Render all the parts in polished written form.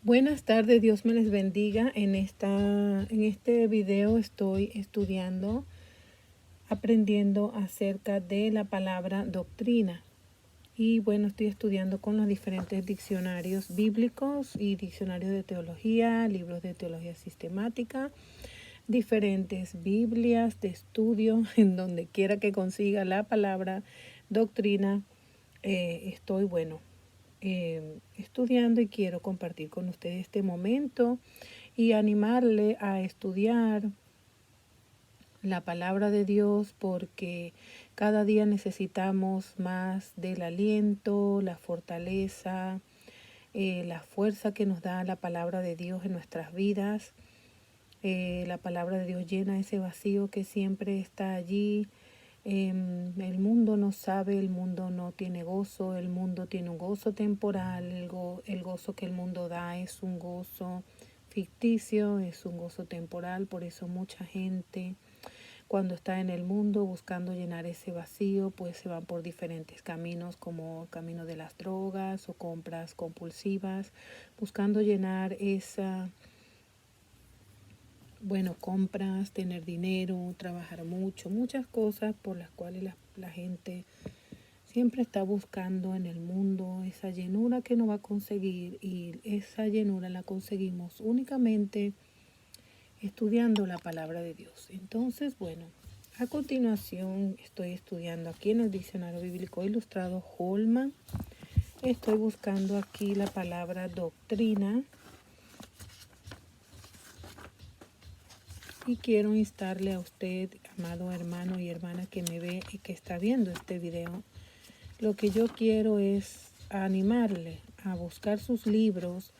Buenas tardes, Dios me les bendiga. En este video estoy aprendiendo acerca de la palabra doctrina. Y bueno, estoy estudiando con los diferentes diccionarios bíblicos y diccionarios de teología, libros de teología sistemática, diferentes Biblias de estudio, en donde quiera que consiga la palabra doctrina, estoy estudiando y quiero compartir con ustedes este momento y animarle a estudiar la palabra de Dios, porque cada día necesitamos más del aliento, la fortaleza, la fuerza que nos da la palabra de Dios en nuestras vidas. La palabra de Dios llena ese vacío que siempre está allí. El mundo no sabe, el mundo no tiene gozo, el mundo tiene un gozo temporal, el gozo que el mundo da es un gozo ficticio, es un gozo temporal. Por eso mucha gente, cuando está en el mundo buscando llenar ese vacío, pues se van por diferentes caminos, como el camino de las drogas o compras compulsivas, buscando llenar compras, tener dinero, trabajar mucho, muchas cosas por las cuales la gente siempre está buscando en el mundo esa llenura que no va a conseguir, y esa llenura la conseguimos únicamente estudiando la palabra de Dios. Entonces, a continuación estoy estudiando aquí en el Diccionario Bíblico Ilustrado Holman. Estoy buscando aquí la palabra doctrina. Y quiero instarle a usted, amado hermano y hermana que me ve y que está viendo este video, lo que yo quiero es animarle a buscar sus libros,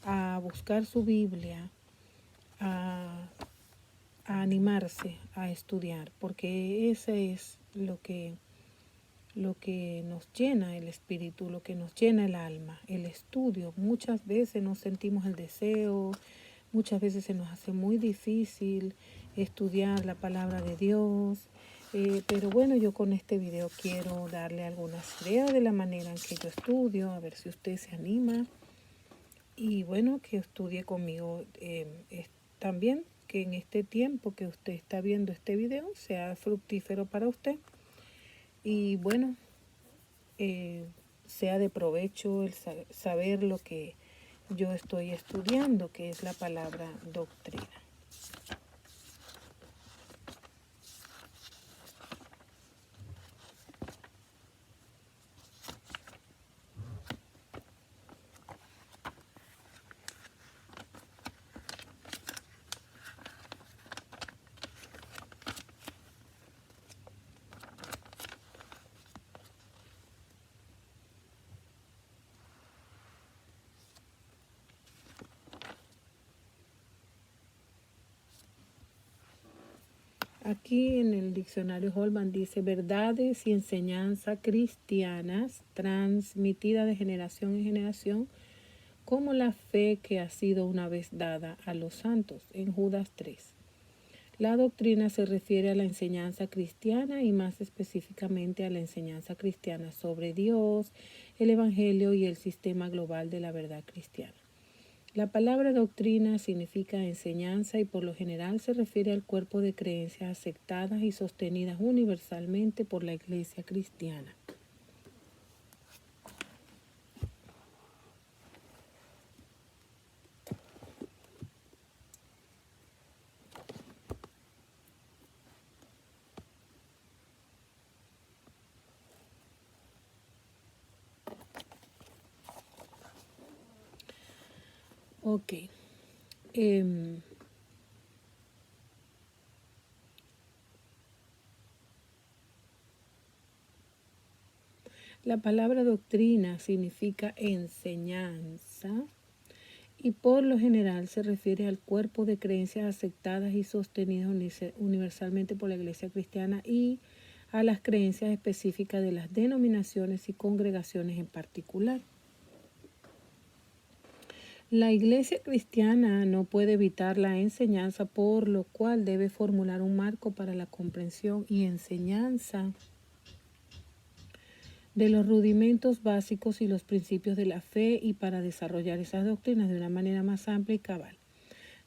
a buscar su Biblia, a animarse a estudiar, porque ese es lo que nos llena el espíritu, lo que nos llena el alma, el estudio. Muchas veces no sentimos el deseo, muchas veces se nos hace muy difícil estudiar la palabra de Dios, pero bueno, yo con este video quiero darle algunas ideas de la manera en que yo estudio, a ver si usted se anima y bueno, que estudie conmigo también, que en este tiempo que usted está viendo este video sea fructífero para usted y bueno, sea de provecho el saber lo que yo estoy estudiando, que es la palabra doctrina. Aquí en el diccionario Holman dice: verdades y enseñanzas cristianas transmitidas de generación en generación, como la fe que ha sido una vez dada a los santos, en Judas 3. La doctrina se refiere a la enseñanza cristiana y más específicamente a la enseñanza cristiana sobre Dios, el Evangelio y el sistema global de la verdad cristiana. La palabra doctrina significa enseñanza y por lo general se refiere al cuerpo de creencias aceptadas y sostenidas universalmente por la Iglesia cristiana. Ok. La palabra doctrina significa enseñanza y por lo general se refiere al cuerpo de creencias aceptadas y sostenidas universalmente por la Iglesia cristiana y a las creencias específicas de las denominaciones y congregaciones en particular. La Iglesia cristiana no puede evitar la enseñanza, por lo cual debe formular un marco para la comprensión y enseñanza de los rudimentos básicos y los principios de la fe y para desarrollar esas doctrinas de una manera más amplia y cabal.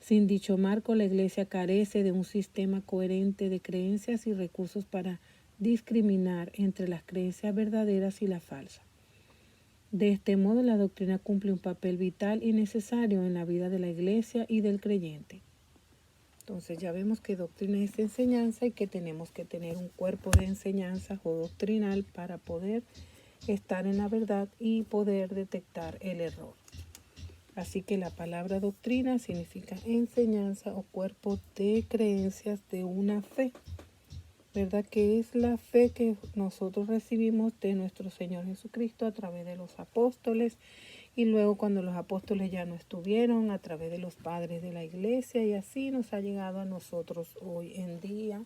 Sin dicho marco, la Iglesia carece de un sistema coherente de creencias y recursos para discriminar entre las creencias verdaderas y las falsas. De este modo, la doctrina cumple un papel vital y necesario en la vida de la Iglesia y del creyente. Entonces ya vemos que doctrina es enseñanza y que tenemos que tener un cuerpo de enseñanza o doctrinal para poder estar en la verdad y poder detectar el error. Así que la palabra doctrina significa enseñanza o cuerpo de creencias de una fe, ¿verdad? Que es la fe que nosotros recibimos de nuestro Señor Jesucristo a través de los apóstoles y luego cuando los apóstoles ya no estuvieron, a través de los padres de la iglesia, y así nos ha llegado a nosotros hoy en día,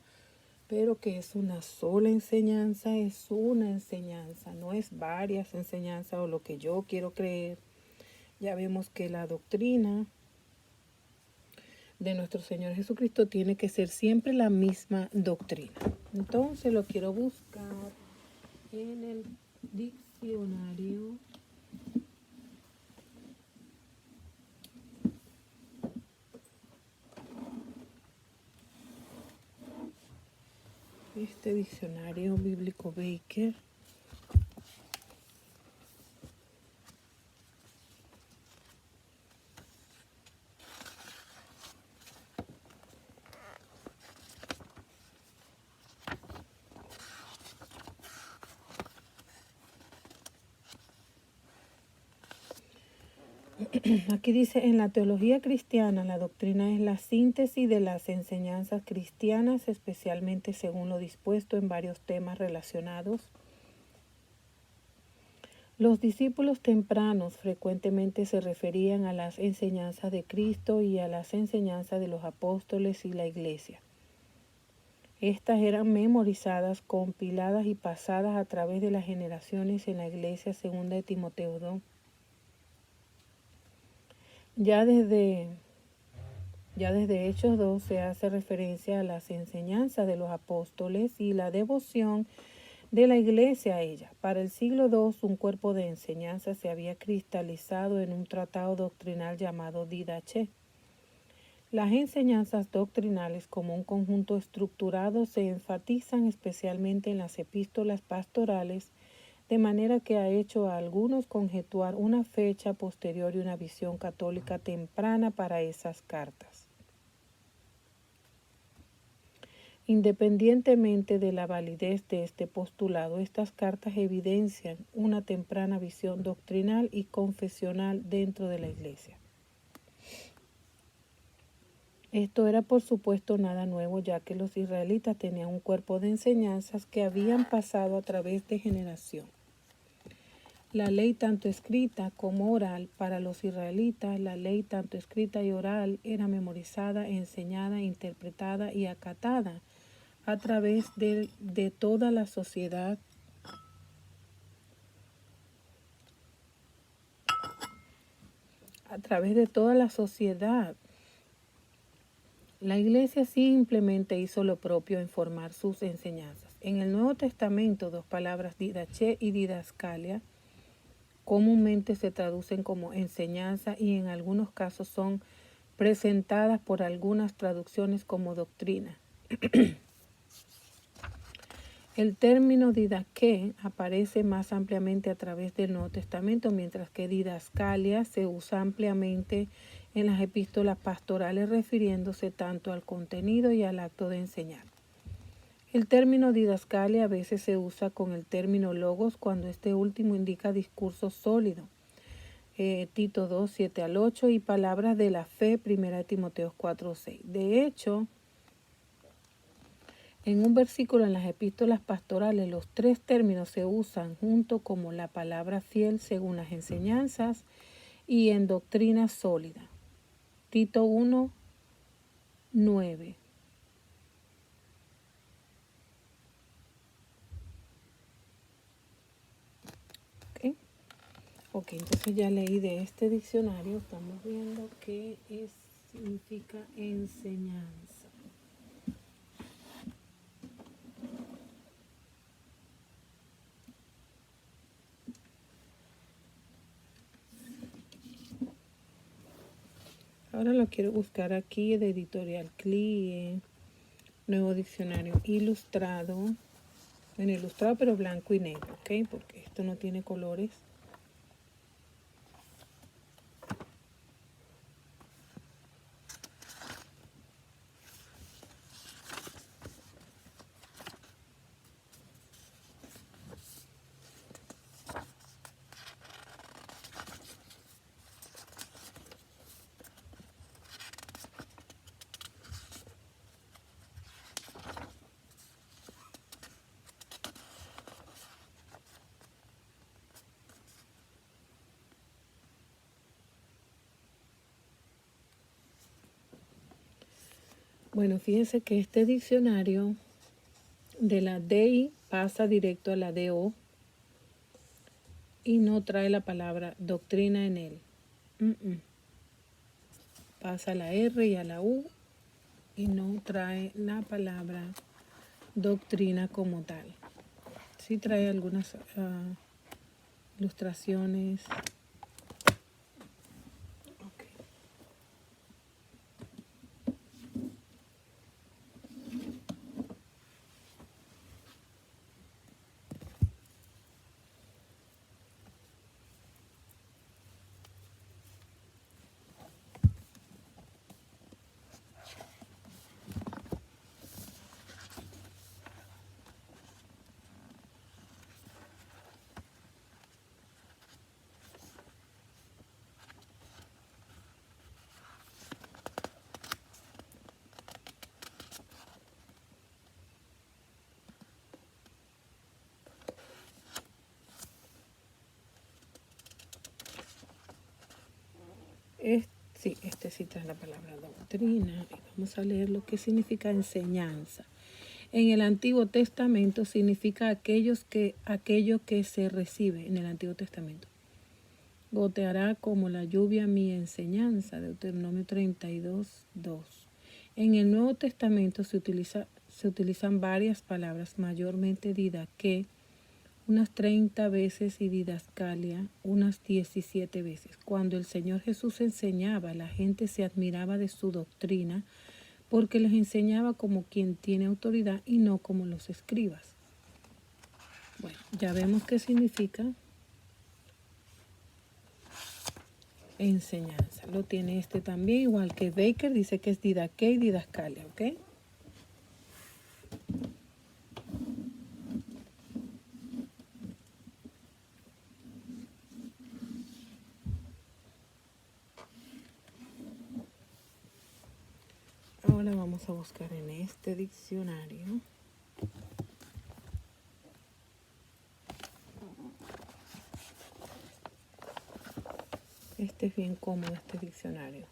pero que es una sola enseñanza, es una enseñanza, no es varias enseñanzas o lo que yo quiero creer. Ya vemos que la doctrina de nuestro Señor Jesucristo tiene que ser siempre la misma doctrina. Entonces lo quiero buscar en el diccionario. Este diccionario bíblico Baker. Aquí dice, en la teología cristiana, la doctrina es la síntesis de las enseñanzas cristianas, especialmente según lo dispuesto en varios temas relacionados. Los discípulos tempranos frecuentemente se referían a las enseñanzas de Cristo y a las enseñanzas de los apóstoles y la iglesia. Estas eran memorizadas, compiladas y pasadas a través de las generaciones en la iglesia, segunda de Timoteo 2. Ya desde Hechos 2 se hace referencia a las enseñanzas de los apóstoles y la devoción de la iglesia a ella. Para el siglo II, un cuerpo de enseñanza se había cristalizado en un tratado doctrinal llamado Didache. Las enseñanzas doctrinales como un conjunto estructurado se enfatizan especialmente en las epístolas pastorales, de manera que ha hecho a algunos conjetuar una fecha posterior y una visión católica temprana para esas cartas. Independientemente de la validez de este postulado, estas cartas evidencian una temprana visión doctrinal y confesional dentro de la Iglesia. Esto era por supuesto nada nuevo, ya que los israelitas tenían un cuerpo de enseñanzas que habían pasado a través de generación. La ley tanto escrita como oral para los israelitas, la ley tanto escrita y oral era memorizada, enseñada, interpretada y acatada a través de toda la sociedad. La iglesia simplemente hizo lo propio en formar sus enseñanzas. En el Nuevo Testamento, dos palabras, didache y didascalia, comúnmente se traducen como enseñanza y en algunos casos son presentadas por algunas traducciones como doctrina. El término didaqué aparece más ampliamente a través del Nuevo Testamento, mientras que didascalia se usa ampliamente en las epístolas pastorales, refiriéndose tanto al contenido y al acto de enseñar. El término didascalia a veces se usa con el término logos cuando este último indica discurso sólido. Tito 2, 7 al 8 y palabras de la fe, 1 Timoteo 4, 6. De hecho, en un versículo en las epístolas pastorales, los tres términos se usan junto como la palabra fiel según las enseñanzas y en doctrina sólida. Tito 1, 9. Ok, entonces ya leí de este diccionario, estamos viendo qué significa enseñanza. Ahora lo quiero buscar aquí de Editorial CLIE, Nuevo Diccionario Ilustrado. En ilustrado pero blanco y negro, ¿ok? Porque esto no tiene colores. Bueno, fíjense que este diccionario de la DI pasa directo a la DO y no trae la palabra doctrina en él. Pasa a la R y a la U y no trae la palabra doctrina como tal. Sí trae algunas ilustraciones. Sí, este sí trae la palabra doctrina. Y vamos a leer lo que significa enseñanza. En el Antiguo Testamento significa aquello que se recibe en el Antiguo Testamento. Goteará como la lluvia mi enseñanza, Deuteronomio 32:2. En el Nuevo Testamento se utilizan varias palabras, mayormente didaqué, unas 30 veces, y didascalia unas 17 veces. Cuando el Señor Jesús enseñaba, la gente se admiraba de su doctrina porque les enseñaba como quien tiene autoridad y no como los escribas. Bueno, ya vemos qué significa enseñanza. Lo tiene este también, igual que Baker, dice que es didaqué y didascalia, ¿ok? Ahora vamos a buscar en este diccionario. Este es bien cómodo, este diccionario.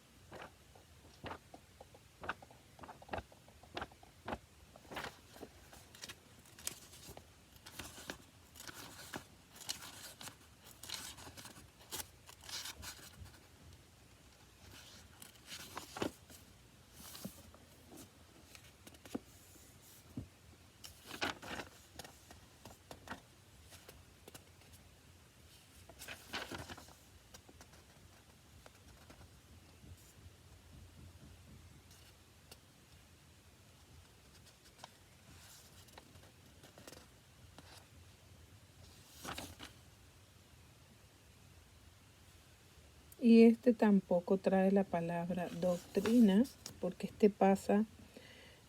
Y este tampoco trae la palabra doctrina, porque este pasa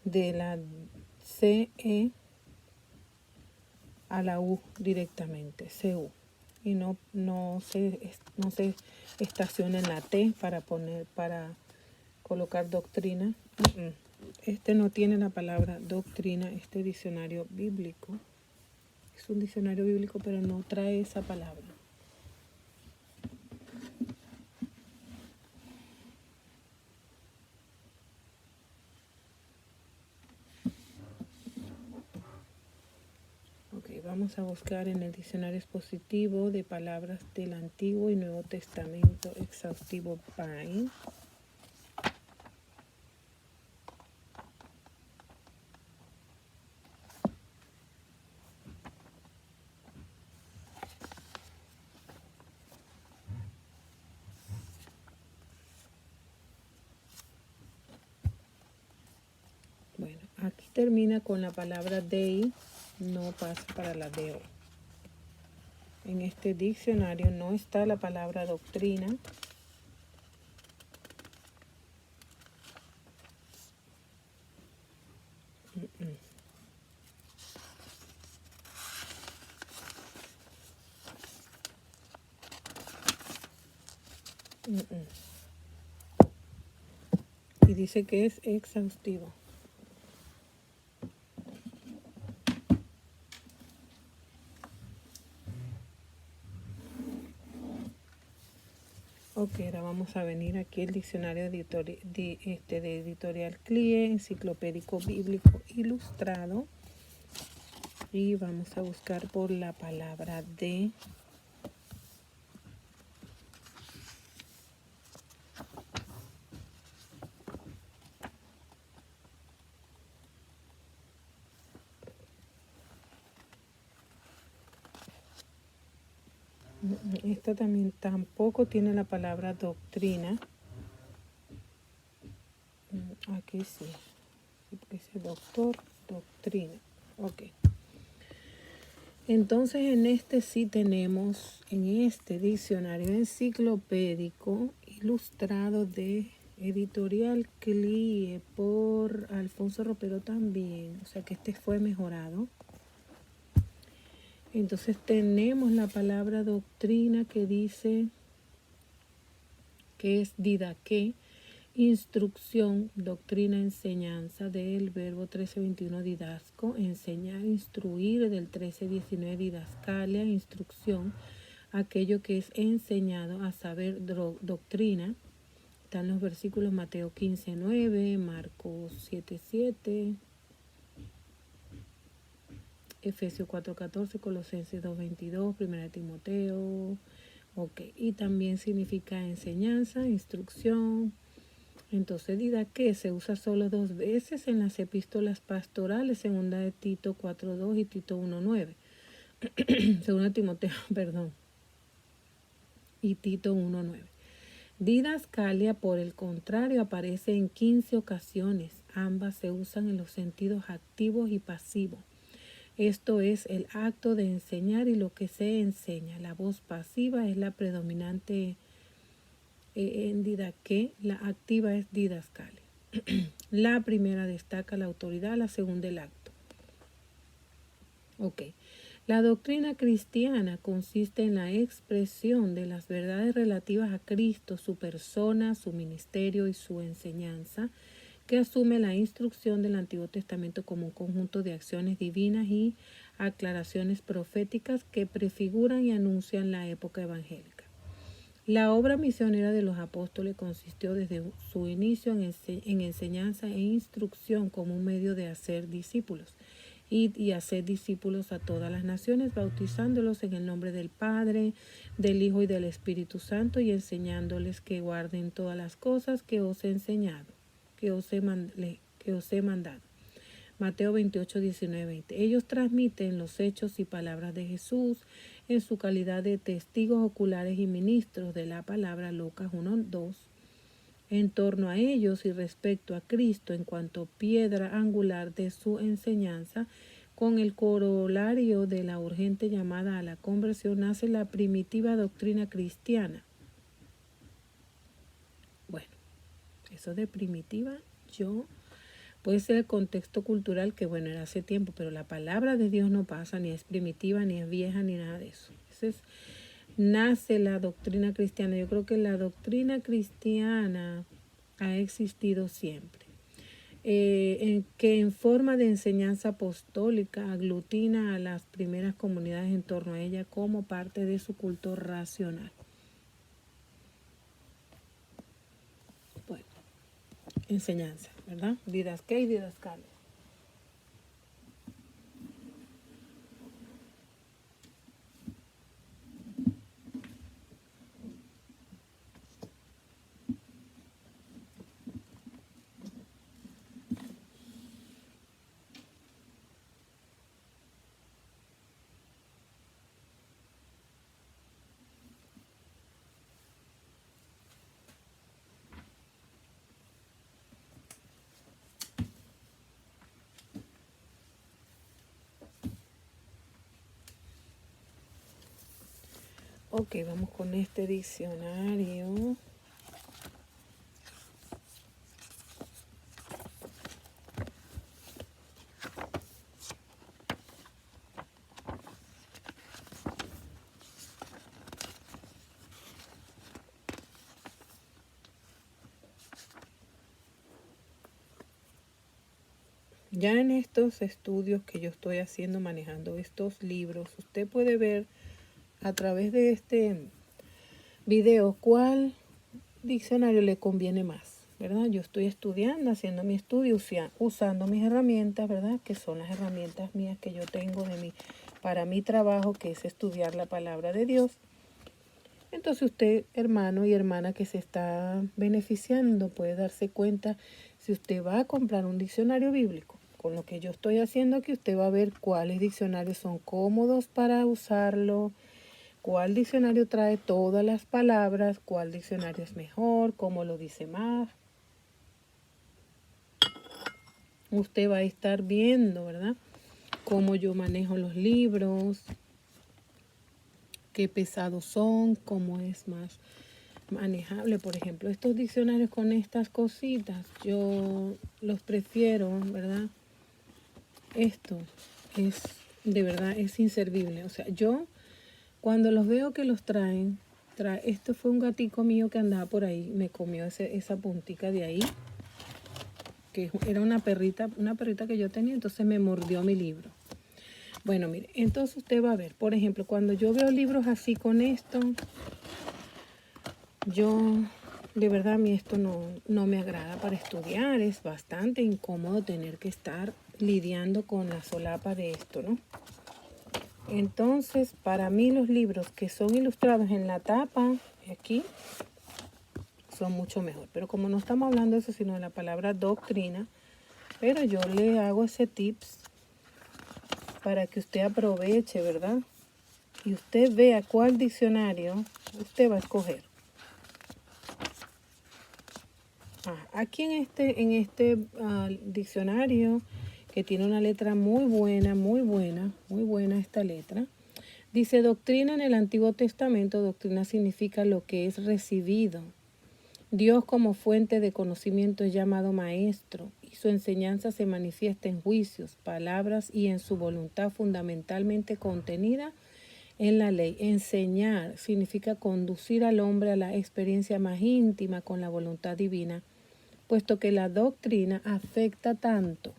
de la CE a la U directamente, CU. Y no se estaciona en la T para colocar doctrina. Este no tiene la palabra doctrina, este diccionario bíblico. Es un diccionario bíblico, pero no trae esa palabra. Vamos a buscar en el diccionario expositivo de palabras del Antiguo y Nuevo Testamento exhaustivo Pine. termina con la palabra dei, no pasa para la deo. En este diccionario no está la palabra doctrina. Y dice que es exhaustivo. Ok, ahora vamos a venir aquí el diccionario de Editorial CLIE, enciclopédico bíblico ilustrado. Y vamos a buscar por la palabra de. Esta también tampoco tiene la palabra doctrina. Aquí sí. Dice doctor, doctrina. Ok. Entonces en este sí tenemos, en este diccionario enciclopédico ilustrado de Editorial CLIE por Alfonso Ropero también. O sea que este fue mejorado. Entonces tenemos la palabra doctrina que dice que es didaqué, instrucción, doctrina, enseñanza, del verbo 1321 didasco, enseñar, instruir, del 1319 didascalia, instrucción, aquello que es enseñado, a saber, doctrina. Están los versículos Mateo 15:9, Marcos 7:7, Efesios 4:14, Colosenses 2:22, 1 Timoteo. Ok, y también significa enseñanza, instrucción. Entonces didaqué se usa solo 2 veces en las epístolas pastorales, segunda de Tito 4:2 y Tito 1:9. Segunda Timoteo, perdón, y Tito 1:9. Didascalia, por el contrario, aparece en 15 ocasiones. Ambas se usan en los sentidos activos y pasivos. Esto es el acto de enseñar y lo que se enseña. La voz pasiva es la predominante en didaqué, la activa es didascalia. La primera destaca la autoridad, la segunda el acto. Ok. La doctrina cristiana consiste en la expresión de las verdades relativas a Cristo, su persona, su ministerio y su enseñanza, que asume la instrucción del Antiguo Testamento como un conjunto de acciones divinas y aclaraciones proféticas que prefiguran y anuncian la época evangélica. La obra misionera de los apóstoles consistió desde su inicio en enseñanza e instrucción como un medio de hacer discípulos y hacer discípulos a todas las naciones, bautizándolos en el nombre del Padre, del Hijo y del Espíritu Santo, y enseñándoles que guarden todas las cosas que os he enseñado, que os he mandado. Mateo 28:19-20. Ellos transmiten los hechos y palabras de Jesús en su calidad de testigos oculares y ministros de la palabra. Lucas 1:2. En torno a ellos y respecto a Cristo en cuanto piedra angular de su enseñanza, con el corolario de la urgente llamada a la conversión, nace la primitiva doctrina cristiana. Bueno, eso de primitiva, puede ser el contexto cultural que, bueno, era hace tiempo, pero la palabra de Dios no pasa, ni es primitiva, ni es vieja, ni nada de eso. Nace la doctrina cristiana. Yo creo que la doctrina cristiana ha existido siempre. Que en forma de enseñanza apostólica aglutina a las primeras comunidades en torno a ella como parte de su culto racional. Bueno, enseñanza, ¿verdad? Didasqué y didascalia. Ok, vamos con este diccionario. Ya en estos estudios que yo estoy haciendo manejando estos libros, usted puede ver a través de este video cuál diccionario le conviene más, ¿verdad? Yo estoy estudiando, haciendo mi estudio, usando mis herramientas, ¿verdad? Que son las herramientas mías que yo tengo para mi trabajo, que es estudiar la palabra de Dios. Entonces usted, hermano y hermana que se está beneficiando, puede darse cuenta si usted va a comprar un diccionario bíblico. Con lo que yo estoy haciendo aquí, usted va a ver cuáles diccionarios son cómodos para usarlo, cuál diccionario trae todas las palabras, cuál diccionario es mejor, cómo lo dice más. Usted va a estar viendo, ¿verdad? Cómo yo manejo los libros, qué pesados son, cómo es más manejable. Por ejemplo, estos diccionarios con estas cositas, yo los prefiero, ¿verdad? Esto es, de verdad, es inservible. O sea, yo cuando los veo que los esto fue un gatico mío que andaba por ahí, me comió esa puntica de ahí, que era una perrita que yo tenía, entonces me mordió mi libro. Bueno, mire, entonces usted va a ver, por ejemplo, cuando yo veo libros así con esto, de verdad a mí esto no me agrada para estudiar, es bastante incómodo tener que estar lidiando con la solapa de esto, ¿no? Entonces, para mí los libros que son ilustrados en la tapa, aquí, son mucho mejor. Pero como no estamos hablando de eso, sino de la palabra doctrina, pero yo le hago ese tips para que usted aproveche, ¿verdad? Y usted vea cuál diccionario usted va a escoger. Aquí en este diccionario, que tiene una letra muy buena esta letra, dice doctrina en el Antiguo Testamento. Doctrina significa lo que es recibido. Dios como fuente de conocimiento es llamado maestro y su enseñanza se manifiesta en juicios, palabras y en su voluntad fundamentalmente contenida en la ley. Enseñar significa conducir al hombre a la experiencia más íntima con la voluntad divina, puesto que la doctrina afecta tanto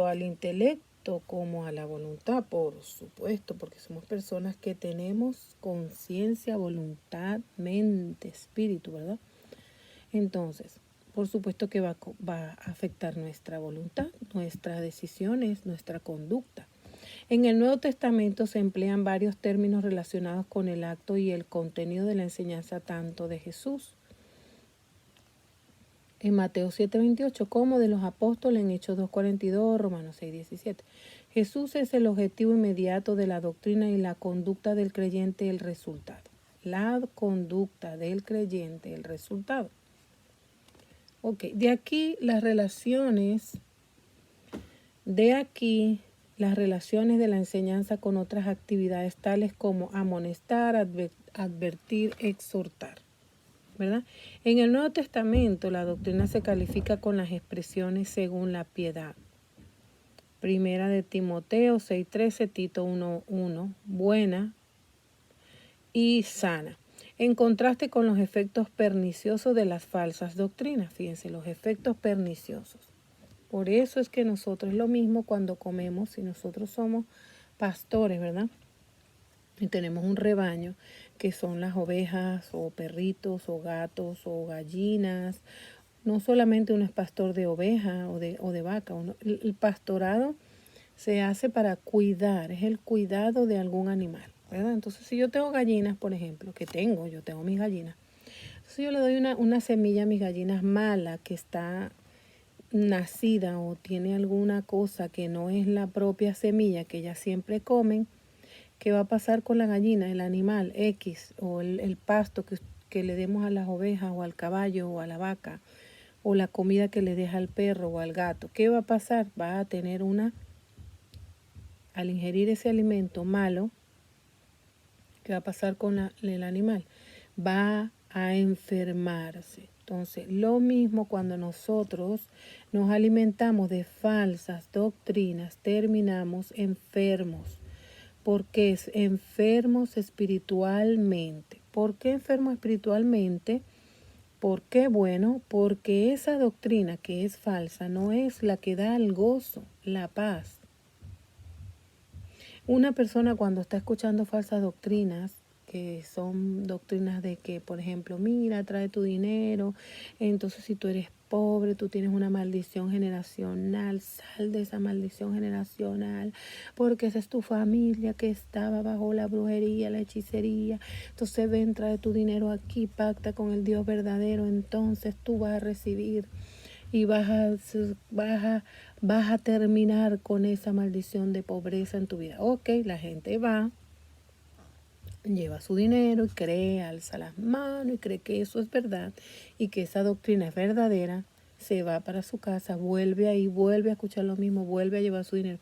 al intelecto como a la voluntad, por supuesto, porque somos personas que tenemos conciencia, voluntad, mente, espíritu, ¿verdad? Entonces, por supuesto que va a afectar nuestra voluntad, nuestras decisiones, nuestra conducta. En el Nuevo Testamento se emplean varios términos relacionados con el acto y el contenido de la enseñanza tanto de Jesús en Mateo 7:28 como de los apóstoles en Hechos 2:42, Romanos 6:17. Jesús es el objetivo inmediato de la doctrina y la conducta del creyente el resultado. La conducta del creyente el resultado. Ok, de aquí las relaciones de la enseñanza con otras actividades tales como amonestar, advertir, exhortar, ¿verdad? En el Nuevo Testamento la doctrina se califica con las expresiones según la piedad. Primera de Timoteo 6:13, Tito 1:1, buena y sana. En contraste con los efectos perniciosos de las falsas doctrinas, fíjense, los efectos perniciosos. Por eso es que nosotros es lo mismo cuando comemos, si nosotros somos pastores, ¿verdad? Y tenemos un rebaño que son las ovejas o perritos o gatos o gallinas. No solamente uno es pastor de oveja o de vaca. El pastorado se hace para cuidar, es el cuidado de algún animal, ¿verdad? Entonces, si yo tengo gallinas, por ejemplo, yo tengo mis gallinas. Entonces yo le doy una semilla a mis gallinas mala que está nacida o tiene alguna cosa que no es la propia semilla que ellas siempre comen. ¿Qué va a pasar con la gallina, el animal X o el pasto que le demos a las ovejas o al caballo o a la vaca o la comida que le deja al perro o al gato? ¿Qué va a pasar? Va a tener una al ingerir ese alimento malo, ¿qué va a pasar con el animal? Va a enfermarse. Entonces, lo mismo cuando nosotros nos alimentamos de falsas doctrinas, terminamos enfermos. Porque es enfermos espiritualmente. ¿Por qué enfermos espiritualmente? ¿Por qué? Bueno, porque esa doctrina que es falsa no es la que da el gozo, la paz. Una persona cuando está escuchando falsas doctrinas, que son doctrinas de que, por ejemplo, mira, trae tu dinero, entonces si tú eres pobre, tú tienes una maldición generacional, sal de esa maldición generacional, porque esa es tu familia que estaba bajo la brujería, la hechicería, entonces ven, trae tu dinero aquí, pacta con el Dios verdadero, entonces tú vas a recibir y vas a terminar con esa maldición de pobreza en tu vida. Ok, la gente va, lleva su dinero y cree, alza las manos y cree que eso es verdad y que esa doctrina es verdadera, se va para su casa, vuelve ahí, vuelve a escuchar lo mismo, vuelve a llevar su dinero.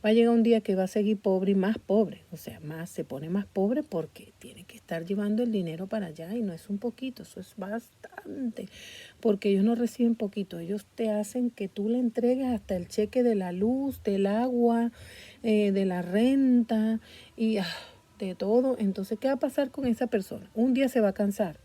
Va a llegar un día que va a seguir pobre y más pobre, o sea, más se pone más pobre porque tiene que estar llevando el dinero para allá y no es un poquito, eso es bastante, porque ellos no reciben poquito, ellos te hacen que tú le entregues hasta el cheque de la luz, del agua, de la renta y de todo. Entonces, ¿qué va a pasar con esa persona? Un día se va a cansar.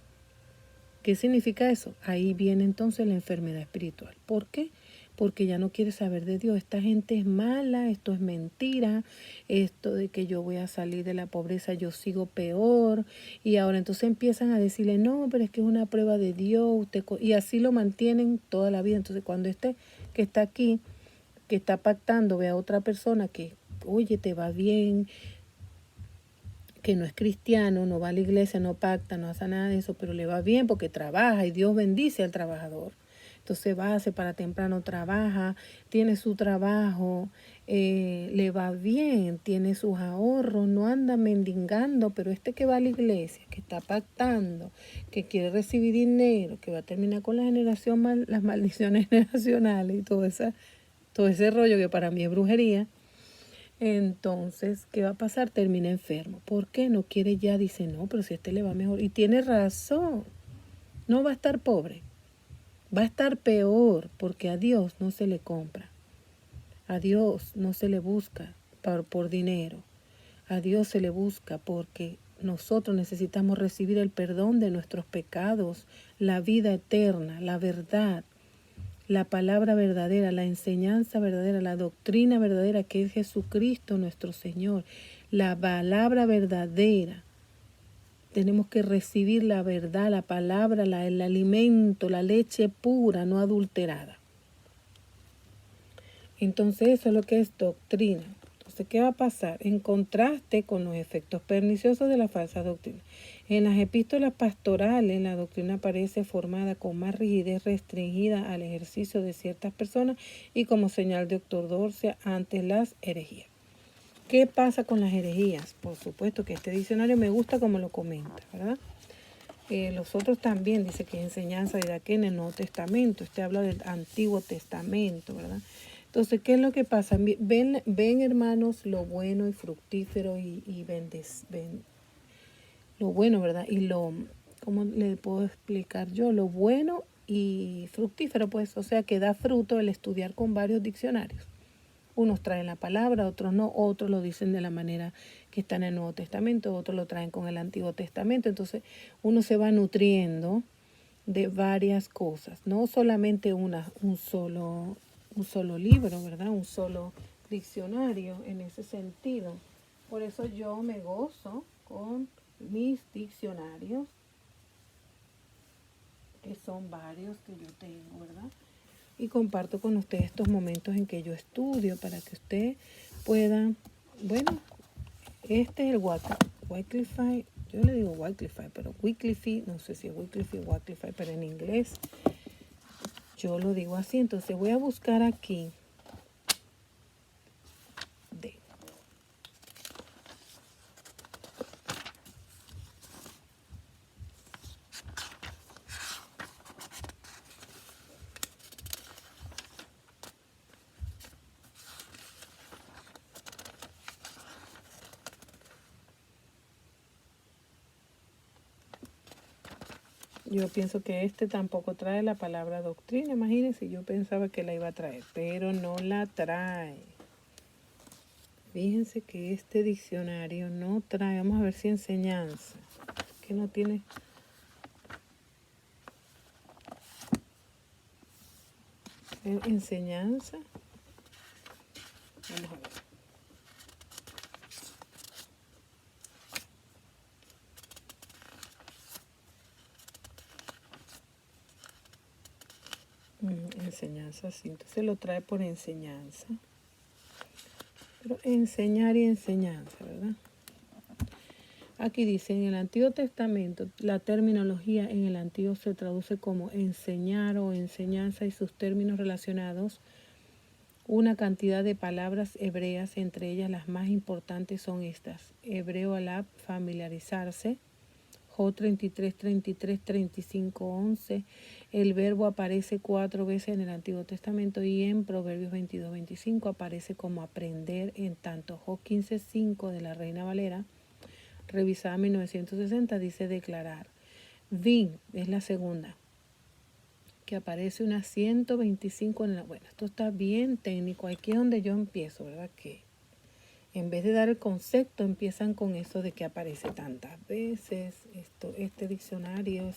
¿Qué significa eso? Ahí viene entonces la enfermedad espiritual. ¿Por qué? Porque ya no quiere saber de Dios. Esta gente es mala, esto es mentira, esto de que yo voy a salir de la pobreza, yo sigo peor. Y ahora entonces empiezan a decirle, no, pero es que es una prueba de Dios. Y así lo mantienen toda la vida. Entonces cuando este que está aquí, que está pactando, ve a otra persona que, oye, te va bien, que no es cristiano, no va a la iglesia, no pacta, no hace nada de eso, pero le va bien porque trabaja y Dios bendice al trabajador. Entonces va, se para temprano, trabaja, tiene su trabajo, le va bien, tiene sus ahorros, no anda mendigando, pero este que va a la iglesia, que está pactando, que quiere recibir dinero, que va a terminar con la generación, las maldiciones generacionales y todo ese rollo que para mí es brujería. Entonces, ¿qué va a pasar? Termina enfermo. ¿Por qué? No quiere ya, dice, no, pero si a este le va mejor. Y tiene razón, no va a estar pobre, va a estar peor, porque a Dios no se le compra, a Dios no se le busca por dinero, a Dios se le busca porque nosotros necesitamos recibir el perdón de nuestros pecados, la vida eterna, la verdad, la palabra verdadera, la enseñanza verdadera, la doctrina verdadera que es Jesucristo nuestro Señor, la palabra verdadera. Tenemos que recibir la verdad, la palabra, el alimento, la leche pura, no adulterada. Entonces eso es lo que es doctrina. Entonces, ¿qué va a pasar? En contraste con los efectos perniciosos de la falsa doctrina. En las epístolas pastorales, la doctrina aparece formada con más rigidez restringida al ejercicio de ciertas personas y como señal de ortodoxia ante las herejías. ¿Qué pasa con las herejías? Por supuesto que este diccionario me gusta como lo comenta, ¿verdad? Los otros también dice que es enseñanza de aquí en el Nuevo Testamento. Este habla del Antiguo Testamento, ¿verdad? Entonces, ¿qué es lo que pasa? Ven hermanos, lo bueno y fructífero y ven lo bueno, ¿verdad? Y ¿cómo le puedo explicar yo? Lo bueno y fructífero, pues, o sea, que da fruto el estudiar con varios diccionarios. Unos traen la palabra, otros no, otros lo dicen de la manera que está en el Nuevo Testamento, otros lo traen con el Antiguo Testamento. Entonces, uno se va nutriendo de varias cosas, no solamente un solo libro, ¿verdad? Un solo diccionario en ese sentido. Por eso yo me gozo con mis diccionarios, que son varios que yo tengo, ¿verdad? Y comparto con ustedes estos momentos en que yo estudio para que usted pueda, bueno, este es el Wycliffe, yo le digo Wycliffe, pero Wycliffe, no sé si es Wycliffe o Wycliffe, pero en inglés yo lo digo así. Entonces voy a buscar aquí de Yo pienso que este tampoco trae la palabra doctrina. Imagínense, yo pensaba que la iba a traer, pero no la trae. Fíjense que este diccionario no trae, vamos a ver si enseñanza, que no tiene. Enseñanza. Vamos a ver. Enseñanza, sí. Entonces lo trae por enseñanza. Pero enseñar y enseñanza, ¿verdad? Aquí dice, en el Antiguo Testamento, la terminología en el Antiguo se traduce como enseñar o enseñanza y sus términos relacionados. Una cantidad de palabras hebreas, entre ellas las más importantes son estas. Hebreo alab, familiarizarse. Job 33, 33, 35, 11. El verbo aparece 4 veces en el Antiguo Testamento y en Proverbios 22, 25 aparece como aprender, en tanto Job 15, 5 de la Reina Valera, revisada 1960, dice declarar. Vin es la segunda, que aparece unas 125 en la... Bueno, esto está bien técnico, aquí es donde yo empiezo, ¿verdad? Que en vez de dar el concepto, empiezan con eso de que aparece tantas veces. Este diccionario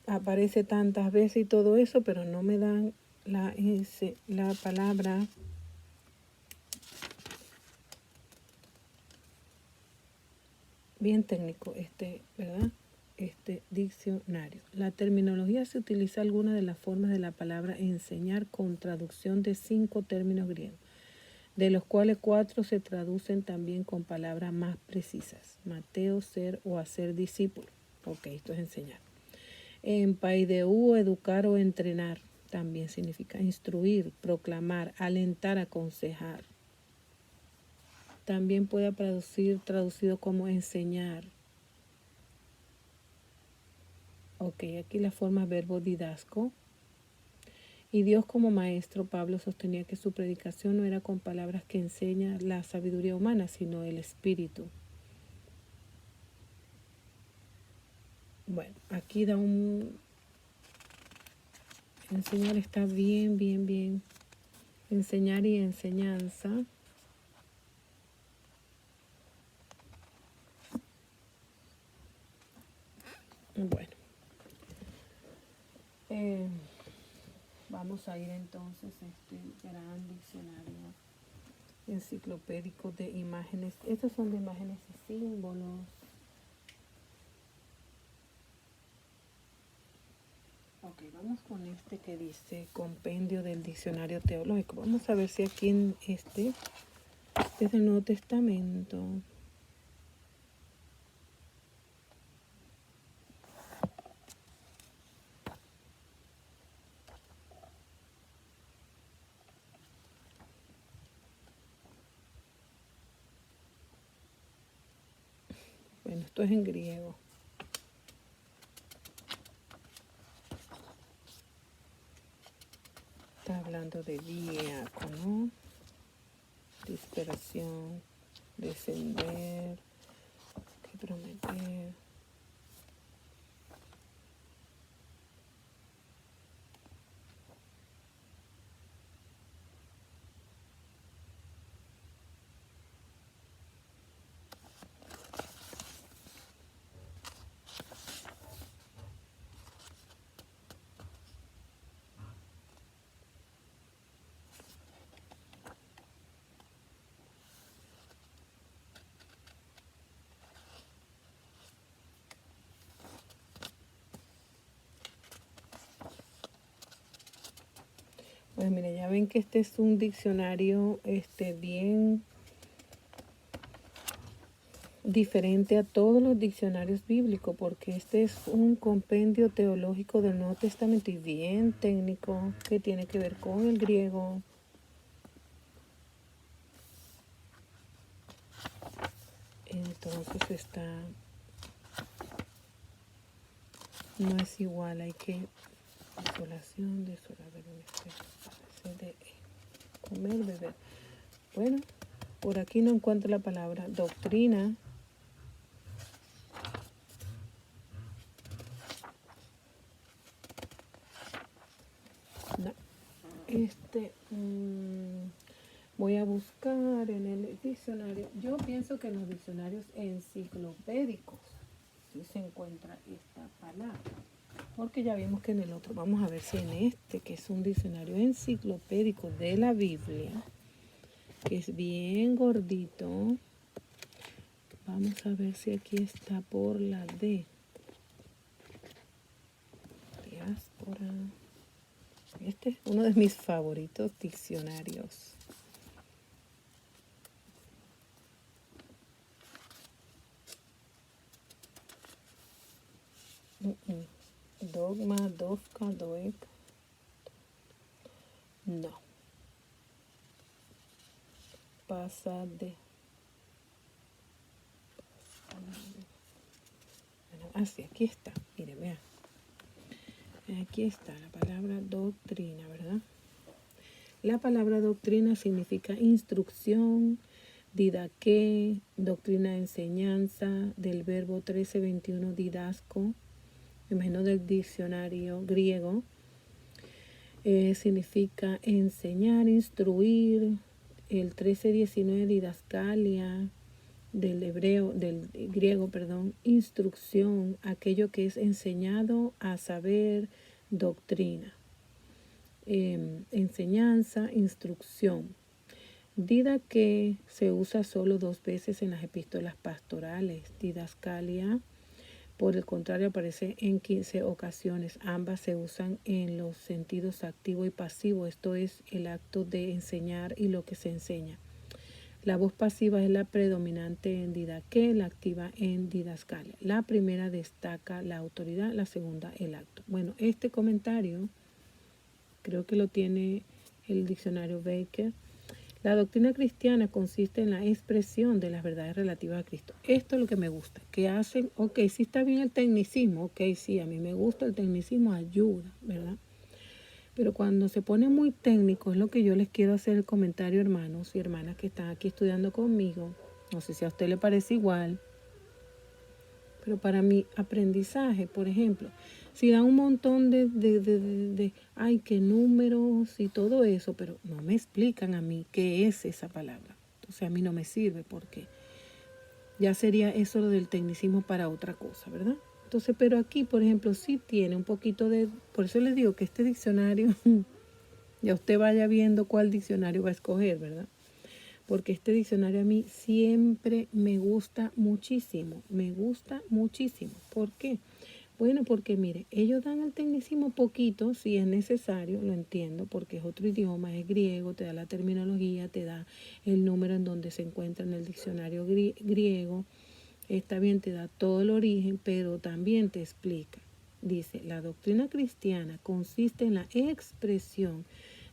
aparece tantas veces y todo eso, pero no me dan la palabra. Bien técnico ¿verdad? Este diccionario. La terminología se utiliza alguna de las formas de la palabra enseñar con traducción de 5 términos griegos, de los cuales 4 se traducen también con palabras más precisas. Mateo, ser o hacer discípulo. Ok, esto es enseñar. En paideu, educar o entrenar, también significa instruir, proclamar, alentar, aconsejar. También puede traducido como enseñar. Ok, aquí la forma verbo didasco. Y Dios como maestro, Pablo sostenía que su predicación no era con palabras que enseña la sabiduría humana, sino el espíritu. Bueno, aquí da enseñar está bien, bien, bien. Enseñar y enseñanza. Bueno. Vamos a ir entonces a este gran diccionario enciclopédico de imágenes. Estos son de imágenes y símbolos. Ok, vamos con este que dice compendio del diccionario teológico. Vamos a ver si aquí en este es el Nuevo Testamento. Bueno, esto es en griego. Está hablando de diácono, dispersión, descender, que prometer. Pues mire, ya ven que este es un diccionario bien diferente a todos los diccionarios bíblicos, porque este es un compendio teológico del Nuevo Testamento y bien técnico que tiene que ver con el griego. Entonces no es igual, hay que desolación, de comer, beber. Bueno, por aquí no encuentro la palabra doctrina. Voy a buscar en el diccionario. Yo pienso que en los diccionarios enciclopédicos sí se encuentra esta palabra. Porque ya vimos que en el otro, vamos a ver si en este, que es un diccionario enciclopédico de la Biblia, que es bien gordito, vamos a ver si aquí está por la D. Diáspora. Este es uno de mis favoritos diccionarios. Dogma, dofka, doek. No. Pasa de. Bueno, así, aquí está. Mire, vean. Aquí está la palabra doctrina, ¿verdad? La palabra doctrina significa instrucción, didaqué, doctrina de enseñanza, del verbo 1321 didasco, me imagino del diccionario griego. Significa enseñar, instruir, el 1319 didascalia, del griego, instrucción, aquello que es enseñado a saber, doctrina. Enseñanza, instrucción. Didaqué se usa solo 2 veces en las epístolas pastorales. Didascalia, por el contrario, aparece en 15 ocasiones. Ambas se usan en los sentidos activo y pasivo, esto es el acto de enseñar y lo que se enseña. La voz pasiva es la predominante en didaqué, la activa en didascalia. La primera destaca la autoridad, la segunda el acto. Bueno, este comentario creo que lo tiene el diccionario Baker. La doctrina cristiana consiste en la expresión de las verdades relativas a Cristo. Esto es lo que me gusta, que hacen, ok, sí está bien el tecnicismo, ok, sí, a mí me gusta el tecnicismo, ayuda, ¿verdad? Pero cuando se pone muy técnico, es lo que yo les quiero hacer el comentario, hermanos y hermanas que están aquí estudiando conmigo. No sé si a usted le parece igual, pero para mi aprendizaje, por ejemplo, si dan un montón ay, qué números y todo eso, pero no me explican a mí qué es esa palabra. Entonces a mí no me sirve porque ya sería eso lo del tecnicismo para otra cosa, ¿verdad? Entonces, pero aquí, por ejemplo, sí tiene un poquito de, por eso les digo que este diccionario, ya usted vaya viendo cuál diccionario va a escoger, ¿verdad? Porque este diccionario a mí siempre me gusta muchísimo. ¿Por qué? Bueno, porque mire, ellos dan el tecnicismo poquito, si es necesario, lo entiendo, porque es otro idioma, es griego, te da la terminología, te da el número en donde se encuentra en el diccionario griego, está bien, te da todo el origen, pero también te explica. Dice, la doctrina cristiana consiste en la expresión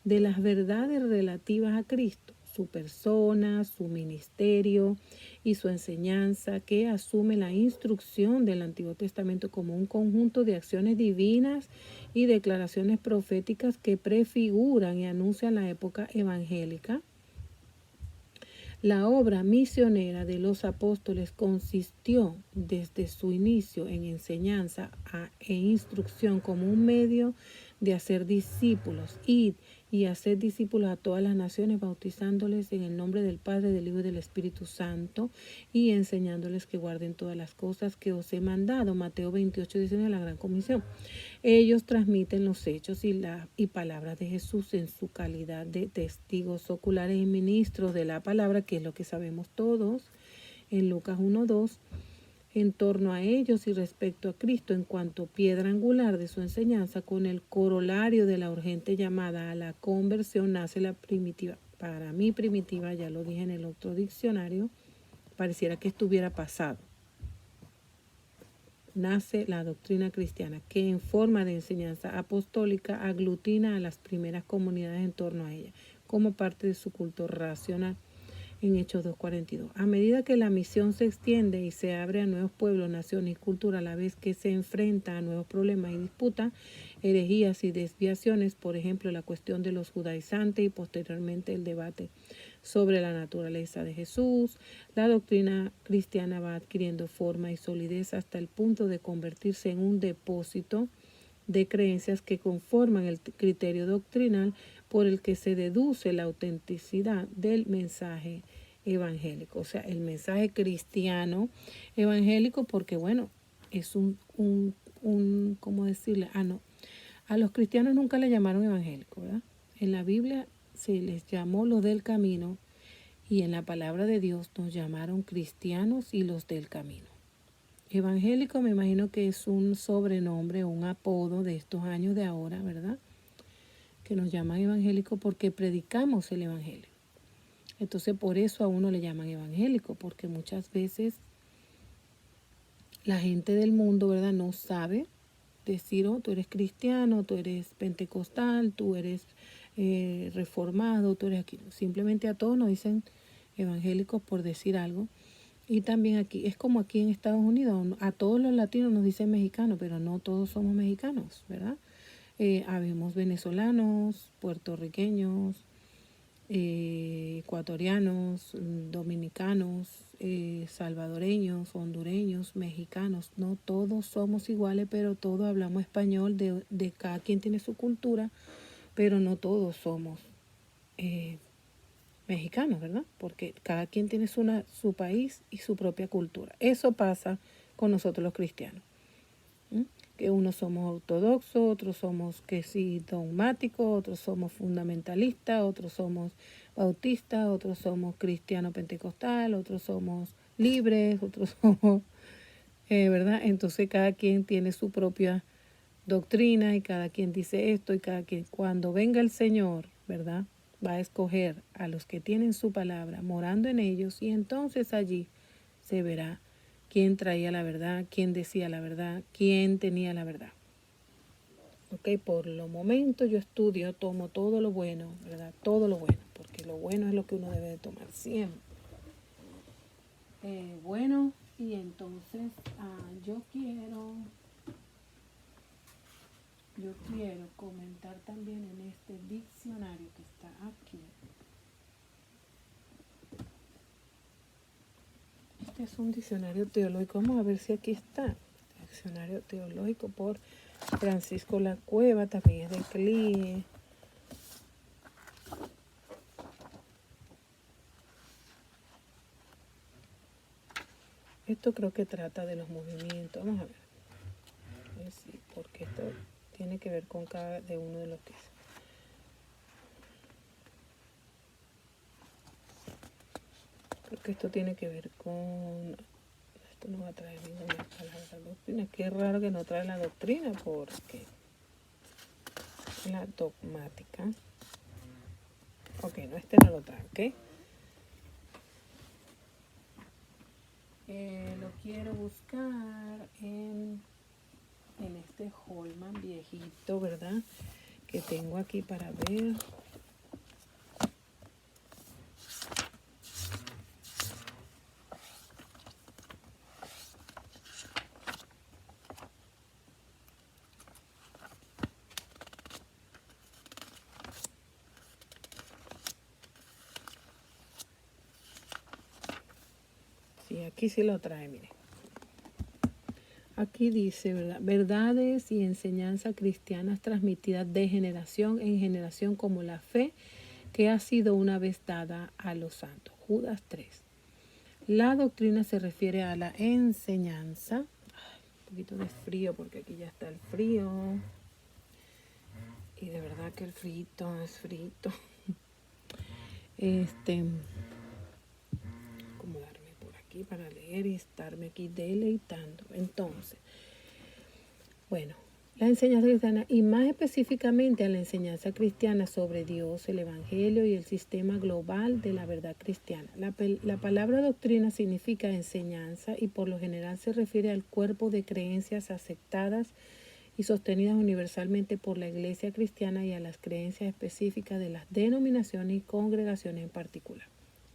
de las verdades relativas a Cristo, su persona, su ministerio y su enseñanza, que asume la instrucción del Antiguo Testamento como un conjunto de acciones divinas y declaraciones proféticas que prefiguran y anuncian la época evangélica. La obra misionera de los apóstoles consistió desde su inicio en enseñanza e instrucción como un medio de hacer discípulos, ir y hacer discípulos a todas las naciones, bautizándoles en el nombre del Padre, del Hijo y del Espíritu Santo y enseñándoles que guarden todas las cosas que os he mandado. Mateo 28:19, la Gran Comisión. Ellos transmiten los hechos y palabras de Jesús en su calidad de testigos oculares y ministros de la palabra, que es lo que sabemos todos en Lucas 1:2. En torno a ellos y respecto a Cristo en cuanto piedra angular de su enseñanza, con el corolario de la urgente llamada a la conversión, nace la primitiva. Para mí primitiva, ya lo dije en el otro diccionario, pareciera que estuviera pasado. Nace la doctrina cristiana, que en forma de enseñanza apostólica aglutina a las primeras comunidades en torno a ella, como parte de su culto racional. En Hechos 2:42. A medida que la misión se extiende y se abre a nuevos pueblos, naciones y culturas, a la vez que se enfrenta a nuevos problemas y disputas, herejías y desviaciones, por ejemplo, la cuestión de los judaizantes y posteriormente el debate sobre la naturaleza de Jesús, la doctrina cristiana va adquiriendo forma y solidez hasta el punto de convertirse en un depósito de creencias que conforman el criterio doctrinal por el que se deduce la autenticidad del mensaje evangélico. O sea, el mensaje cristiano evangélico, porque bueno, es ¿cómo decirle? No. A los cristianos nunca le llamaron evangélicos, ¿verdad? En la Biblia se les llamó los del camino y en la palabra de Dios nos llamaron cristianos y los del camino. Evangélico me imagino que es un sobrenombre o un apodo de estos años de ahora, ¿verdad? Que nos llaman evangélico porque predicamos el evangelio. Entonces por eso a uno le llaman evangélico, porque muchas veces la gente del mundo, ¿verdad?, no sabe decir, tú eres cristiano, tú eres pentecostal, tú eres reformado, tú eres aquí. Simplemente a todos nos dicen evangélicos por decir algo. Y también aquí, es como aquí en Estados Unidos, a todos los latinos nos dicen mexicanos, pero no todos somos mexicanos, ¿verdad? Habemos venezolanos, puertorriqueños, ecuatorianos, dominicanos, salvadoreños, hondureños, mexicanos. No todos somos iguales, pero todos hablamos español, de cada quien tiene su cultura, pero no todos somos mexicanos, ¿verdad? Porque cada quien tiene su país y su propia cultura. Eso pasa con nosotros los cristianos. Que unos somos ortodoxos, otros somos que sí dogmáticos, otros somos fundamentalistas, otros somos bautistas, otros somos cristiano pentecostal, otros somos libres, otros somos, ¿verdad? Entonces cada quien tiene su propia doctrina y cada quien dice esto y cada quien, cuando venga el Señor, ¿verdad?, va a escoger a los que tienen su palabra morando en ellos y entonces allí se verá quién traía la verdad, quién decía la verdad, quién tenía la verdad. Ok, por lo momento yo estudio, tomo todo lo bueno, ¿verdad? Todo lo bueno, porque lo bueno es lo que uno debe de tomar siempre. Bueno, y entonces yo quiero comentar también en este diccionario que está aquí. Este es un diccionario teológico. Vamos a ver si aquí está. Diccionario teológico por Francisco La Cueva, también es de CLIE. Esto creo que trata de los movimientos. Vamos a ver. Sí, porque esto tiene que ver con cada de uno de los que dice. Creo que esto tiene que ver con... Esto no va a traer ninguna palabra doctrina. Qué raro que no trae la doctrina porque la dogmática. Ok, no, este no lo trae, ¿ok? Lo quiero buscar en este Holman viejito, ¿verdad?, que tengo aquí para ver. Sí, aquí sí lo trae, mire. Aquí dice, ¿verdad?, verdades y enseñanzas cristianas transmitidas de generación en generación como la fe que ha sido una vez dada a los santos. Judas 3. La doctrina se refiere a la enseñanza. Un poquito de frío porque aquí ya está el frío. Y de verdad que el frito es frito. Acomodarme por aquí para leer y estarme aquí deleitando. Entonces, bueno, la enseñanza cristiana y más específicamente a la enseñanza cristiana sobre Dios, el Evangelio y el sistema global de la verdad cristiana. La palabra doctrina significa enseñanza y por lo general se refiere al cuerpo de creencias aceptadas y sostenidas universalmente por la Iglesia cristiana y a las creencias específicas de las denominaciones y congregaciones en particular.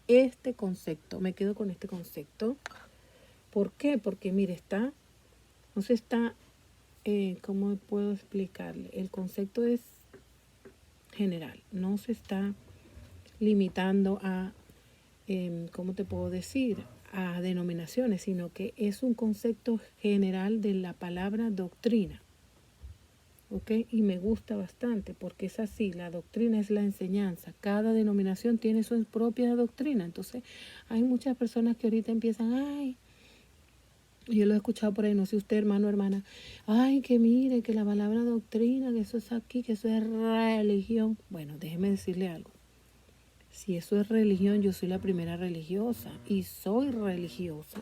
Este concepto, me quedo con este concepto. ¿Por qué? Porque mire, no se está... ¿cómo puedo explicarle? El concepto es general, no se está limitando a, ¿cómo te puedo decir?, a denominaciones, sino que es un concepto general de la palabra doctrina. ¿ok? Y me gusta bastante porque es así, la doctrina es la enseñanza, cada denominación tiene su propia doctrina, entonces hay muchas personas que ahorita empiezan, ay, yo lo he escuchado por ahí, no sé usted, hermano o hermana, ay, que mire, que la palabra doctrina, que eso es aquí, que eso es religión. Bueno, déjeme decirle algo. Si eso es religión, yo soy la primera religiosa y soy religiosa.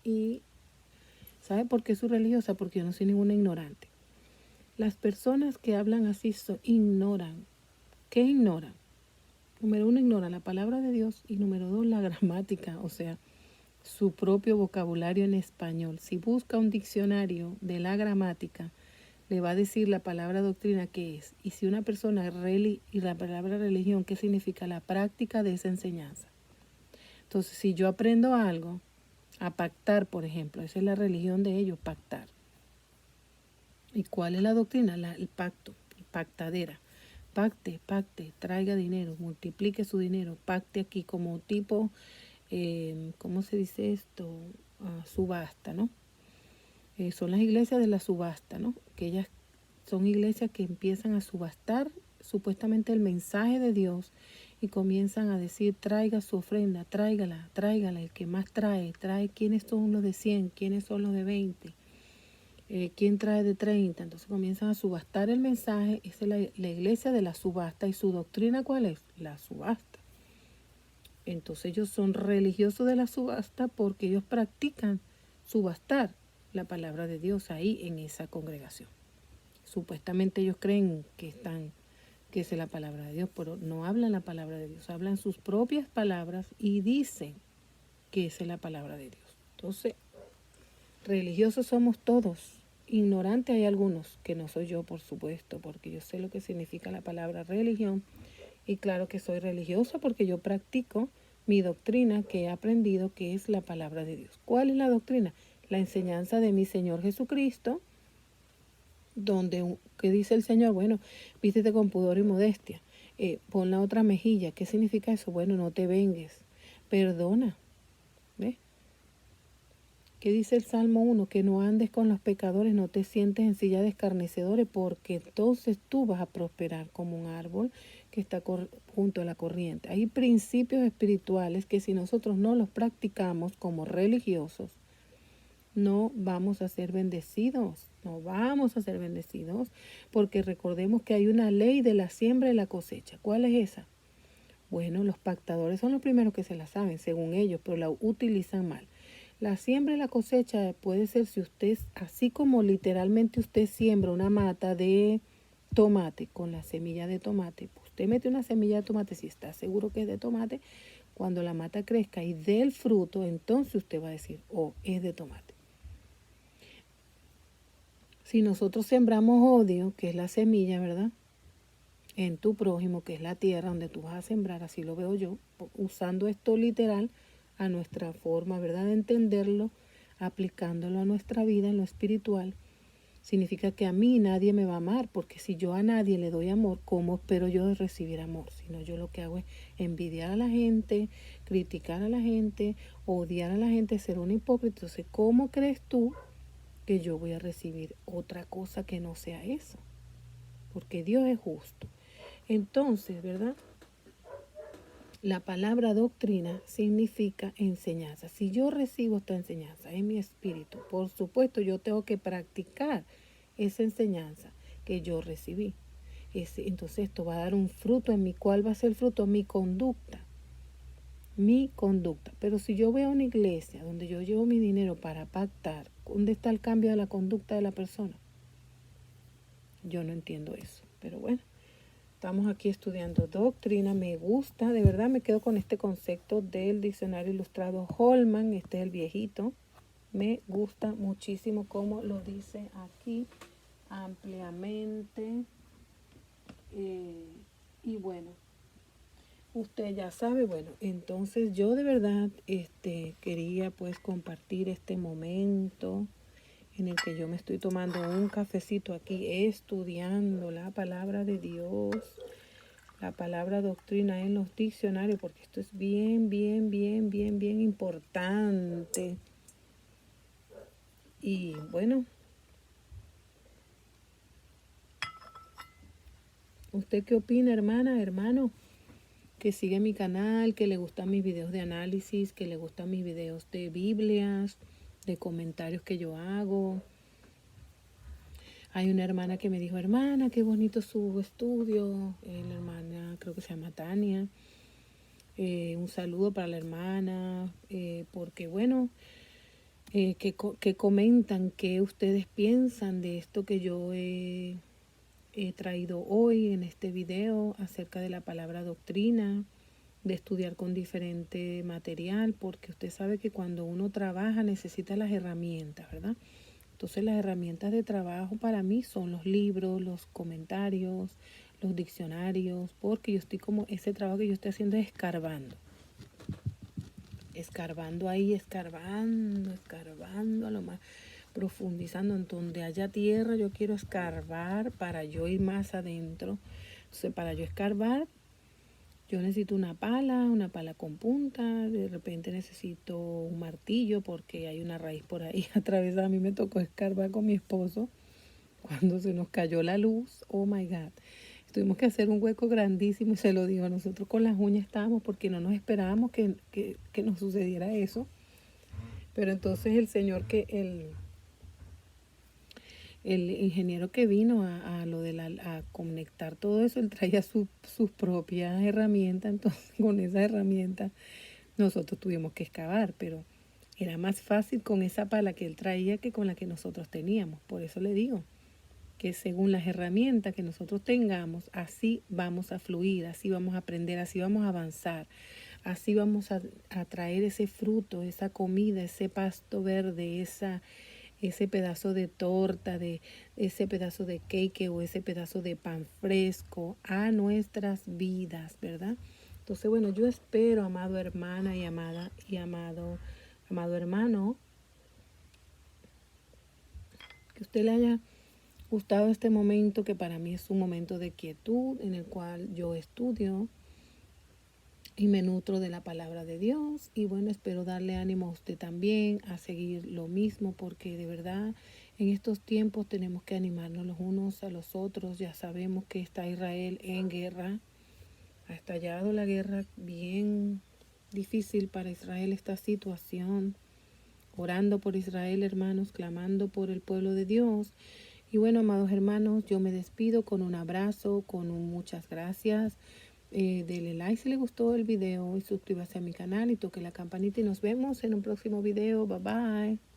Y ¿sabe por qué soy religiosa? Porque yo no soy ninguna ignorante. Las personas que hablan así ignoran. ¿Qué ignoran? Número uno, ignoran la palabra de Dios y número dos, la gramática, o sea, su propio vocabulario en español. Si busca un diccionario de la gramática, le va a decir la palabra doctrina qué es. Y si una persona y la palabra religión, ¿qué significa? La práctica de esa enseñanza. Entonces, si yo aprendo algo, a pactar, por ejemplo, esa es la religión de ellos, pactar. ¿Y cuál es la doctrina? El pacto, pactadera. Pacte, traiga dinero, multiplique su dinero, pacte aquí como tipo, ¿cómo se dice esto? Subasta, ¿no? Son las iglesias de la subasta, ¿no? Que ellas son iglesias que empiezan a subastar supuestamente el mensaje de Dios y comienzan a decir, traiga su ofrenda, tráigala, el que más trae, quiénes son los de 100, quiénes son los de 20. ¿Quién trae de 30? Entonces comienzan a subastar el mensaje. Esa es la iglesia de la subasta. ¿Y su doctrina cuál es? La subasta. Entonces ellos son religiosos de la subasta porque ellos practican subastar la palabra de Dios ahí en esa congregación. Supuestamente ellos creen que esa es la palabra de Dios, pero no hablan la palabra de Dios, hablan sus propias palabras y dicen que esa es la palabra de Dios. Entonces, religiosos somos todos. Ignorantes hay algunos, que no soy yo, por supuesto, porque yo sé lo que significa la palabra religión. Y claro que soy religiosa porque yo practico mi doctrina que he aprendido, que es la palabra de Dios. ¿Cuál es la doctrina? La enseñanza de mi Señor Jesucristo, donde, ¿qué dice el Señor? Bueno, vístete con pudor y modestia. Pon la otra mejilla. ¿Qué significa eso? Bueno, no te vengues. Perdona. ¿Ves? ¿Qué dice el Salmo 1? Que no andes con los pecadores, no te sientes en silla de escarnecedores, porque entonces tú vas a prosperar como un árbol que está junto a la corriente. Hay principios espirituales que si nosotros no los practicamos como religiosos, no vamos a ser bendecidos, no vamos a ser bendecidos, porque recordemos que hay una ley de la siembra y la cosecha. ¿Cuál es esa? Bueno, los pactadores son los primeros que se la saben, según ellos, pero la utilizan mal. La siembra y la cosecha puede ser si usted, así como literalmente usted siembra una mata de tomate con la semilla de tomate, pues usted mete una semilla de tomate, si está seguro que es de tomate, cuando la mata crezca y dé el fruto, entonces usted va a decir, oh, es de tomate. Si nosotros sembramos odio, que es la semilla, ¿verdad? En tu prójimo, que es la tierra donde tú vas a sembrar, así lo veo yo, usando esto literal a nuestra forma, ¿verdad?, de entenderlo, aplicándolo a nuestra vida en lo espiritual, significa que a mí nadie me va a amar, porque si yo a nadie le doy amor, ¿cómo espero yo de recibir amor? Sino yo lo que hago es envidiar a la gente, criticar a la gente, odiar a la gente, ser un hipócrita. Entonces, ¿cómo crees tú que yo voy a recibir otra cosa que no sea eso? Porque Dios es justo. Entonces, ¿verdad? La palabra doctrina significa enseñanza. Si yo recibo esta enseñanza en mi espíritu, por supuesto yo tengo que practicar esa enseñanza que yo recibí. Entonces esto va a dar un fruto en mí. ¿Cuál va a ser el fruto? Mi conducta. Mi conducta. Pero si yo voy a una iglesia donde yo llevo mi dinero para pactar, ¿dónde está el cambio de la conducta de la persona? Yo no entiendo eso. Pero bueno. Estamos aquí estudiando doctrina, me gusta, de verdad me quedo con este concepto del diccionario ilustrado Holman, este es el viejito, me gusta muchísimo como lo dice aquí ampliamente. Y bueno, usted ya sabe, bueno, entonces yo de verdad quería pues compartir este momento en el que yo me estoy tomando un cafecito aquí estudiando la palabra de Dios, la palabra doctrina en los diccionarios, porque esto es bien importante. Y bueno, ¿Usted qué opina, hermana, hermano? Que sigue mi canal, que le gustan mis videos de análisis, que le gustan mis videos de Biblias, de comentarios que yo hago. Hay una hermana que me dijo, hermana, qué bonito su estudio. La hermana creo que se llama Tania. Un saludo para la hermana, porque bueno, que comentan, que ustedes piensan de esto que yo he traído hoy en este video acerca de la palabra doctrina, de estudiar con diferente material, porque usted sabe que cuando uno trabaja necesita las herramientas, ¿verdad? Entonces las herramientas de trabajo para mí son los libros, los comentarios, los diccionarios, porque yo estoy como, ese trabajo que yo estoy haciendo es escarbando ahí, escarbando a lo más, profundizando en donde haya tierra. Yo quiero escarbar para yo ir más adentro. Entonces, para yo escarbar, yo necesito una pala con punta, de repente necesito un martillo porque hay una raíz por ahí atravesada. A mí me tocó escarbar con mi esposo cuando se nos cayó la luz. Oh my God. Tuvimos que hacer un hueco grandísimo y se lo digo, nosotros con las uñas estábamos porque no nos esperábamos que nos sucediera eso. Pero entonces el señor el ingeniero que vino a lo de a conectar todo eso, él traía sus propias herramientas, entonces con esas herramientas nosotros tuvimos que excavar, pero era más fácil con esa pala que él traía que con la que nosotros teníamos. Por eso le digo que según las herramientas que nosotros tengamos, así vamos a fluir, así vamos a aprender, así vamos a avanzar, así vamos a traer ese fruto, esa comida, ese pasto verde, ese pedazo de torta, de ese pedazo de cake o ese pedazo de pan fresco a nuestras vidas, ¿verdad? Entonces, bueno, yo espero, amado hermana y amado hermano, que usted le haya gustado este momento, que para mí es un momento de quietud en el cual yo estudio y me nutro de la palabra de Dios. Y bueno, espero darle ánimo a usted también a seguir lo mismo, porque de verdad en estos tiempos tenemos que animarnos los unos a los otros. Ya sabemos que está Israel en guerra, ha estallado la guerra, bien difícil para Israel esta situación. Orando por Israel, hermanos, clamando por el pueblo de Dios. Y bueno, amados hermanos, yo me despido con un abrazo, con un muchas gracias. Dele like si le gustó el video y suscríbase a mi canal y toque la campanita y nos vemos en un próximo video. Bye bye.